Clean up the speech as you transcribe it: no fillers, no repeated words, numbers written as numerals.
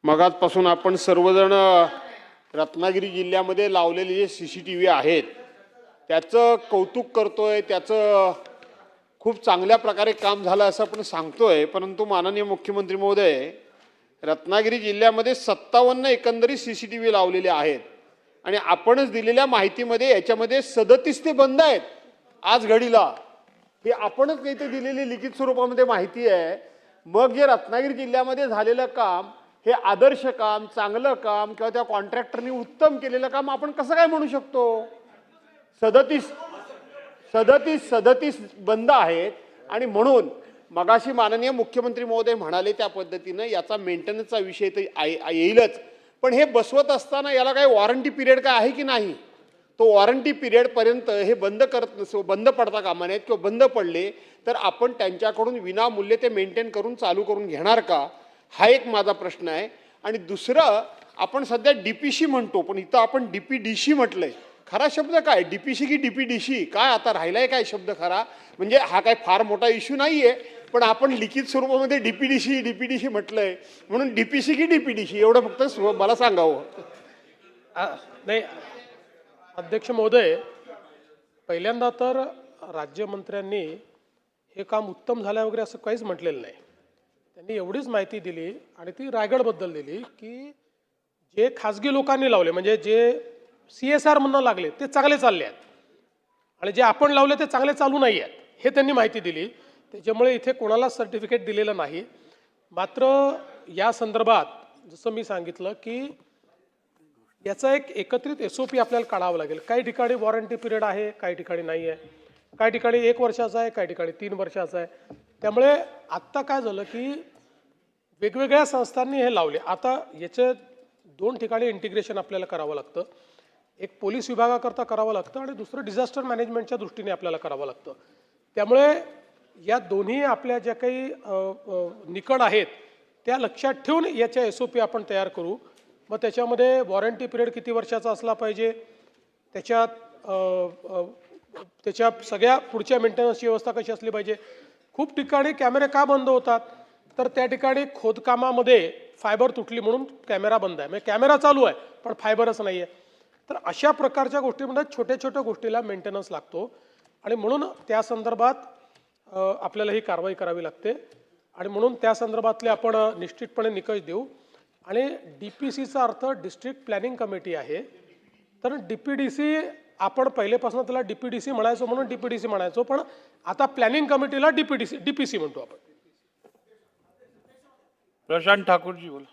मगाचपासून आपण सर्वजण रत्नागिरी जिल्ह्यामध्ये लावलेले जे सीसीटीव्ही आहेत त्याचं कौतुक करतोय, त्याचं खूप चांगल्या प्रकारे काम झालं असं आपण सांगतोय। परंतु माननीय मुख्यमंत्री महोदय, रत्नागिरी जिल्ह्यामध्ये 57 एकंदरीत सीसीटीव्ही लावलेले आहेत आणि आपणच दिलेल्या माहितीमध्ये याच्यामध्ये 37 ते बंद आहेत आज घडीला। हे आपणच काही ते दिलेली लिखित स्वरूपामध्ये माहिती आहे। मग जे रत्नागिरी जिल्ह्यामध्ये झालेलं काम हे आदर्श काम, चांगलं काम किंवा त्या कॉन्ट्रॅक्टरनी उत्तम केलेलं काम आपण कसं काय म्हणू शकतो? 37 बंद आहेत आणि म्हणून मगाशी माननीय मुख्यमंत्री महोदय म्हणाले त्या पद्धतीने याचा मेंटेनन्सचा विषय तर येईलच, पण हे बसवत असताना याला काही वॉरंटी पिरियड काय आहे की नाही? तो वॉरंटी पिरियड पर्यंत हे बंद पडता कामा नयेत किंवा बंद पडले तर आपण त्यांच्याकडून विनामूल्य ते मेंटेन करून चालू करून घेणार का? हा एक माझा प्रश्न आहे। आणि दुसरं, आपण सध्या डीपीसी म्हणतो पण इथं आपण डीपीडीसी म्हटलंय। खरा शब्द काय, डीपीसी की डीपीडीसी काय आता राहिलाय काय शब्द खरा? म्हणजे हा काय फार मोठा इश्यू नाहीये, पण आपण लिखित स्वरूपामध्ये डीपीडीसी म्हटलंय म्हणून डीपीसी की डीपीडीसी एवढं फक्त मला सांगावं। नाही अध्यक्ष महोदय, पहिल्यांदा तर राज्यमंत्र्यांनी हे काम उत्तम झालं वगैरे असं काहीच म्हटलेलं नाही। त्यांनी एवढीच माहिती दिली आणि ती रायगडबद्दल दिली की जे खाजगी लोकांनी लावले म्हणजे जे CSR म्हणणं लागले ते चांगले चालले आहेत आणि जे आपण लावले ते चांगले चालू नाही आहेत हे त्यांनी माहिती दिली। त्याच्यामुळे इथे कोणाला सर्टिफिकेट दिलेलं नाही। मात्र या संदर्भात जसं मी सांगितलं की याचा एक एकत्रित SOP आपल्याला काढावं लागेल। काही ठिकाणी वॉरंटी पिरियड आहे, काही ठिकाणी नाही आहे, काही ठिकाणी 1 वर्षाचा आहे, काही ठिकाणी 3 वर्षाचा आहे। त्यामुळे आत्ता काय झालं की वेगवेगळ्या संस्थांनी हे लावले। आता याचे 2 ठिकाणी इंटिग्रेशन आपल्याला करावं लागतं। एक पोलीस विभागाकरता करावं लागतं आणि दुसरं डिझास्टर मॅनेजमेंटच्या दृष्टीने आपल्याला करावं लागतं। त्यामुळे या दोन्ही आपल्या ज्या काही निकड आहेत त्या लक्षात ठेवून याच्या SOP आपण तयार करू। मग त्याच्यामध्ये वॉरंटी पिरियड किती वर्षाचा असला पाहिजे, त्याच्या सगळ्या पुढच्या मेंटेनन्सची व्यवस्था कशी असली पाहिजे। खूप ठिकाणी कॅमेरे का बंद होतात तर त्या ठिकाणी खोदकामामध्ये फायबर तुटली म्हणून कॅमेरा बंद आहे, म्हणजे कॅमेरा चालू आहे पण फायबरच नाही आहे। तर अशा प्रकारच्या गोष्टींमध्ये छोट्या छोट्या गोष्टीला मेंटेनन्स लागतो आणि म्हणून त्या संदर्भात आपल्याला ही कारवाई करावी लागते आणि म्हणून त्या संदर्भातले आपण निश्चितपणे निकष देऊ। आणि DPCचा अर्थ डिस्ट्रिक्ट प्लॅनिंग कमिटी आहे, तर DPDC आपण पहिलेपासून त्याला DPDC म्हणायचो म्हणून DPDC म्हणायचो, पण आता प्लॅनिंग कमिटीला DPC म्हणतो आपण। प्रशांत ठाकूर जी बोला।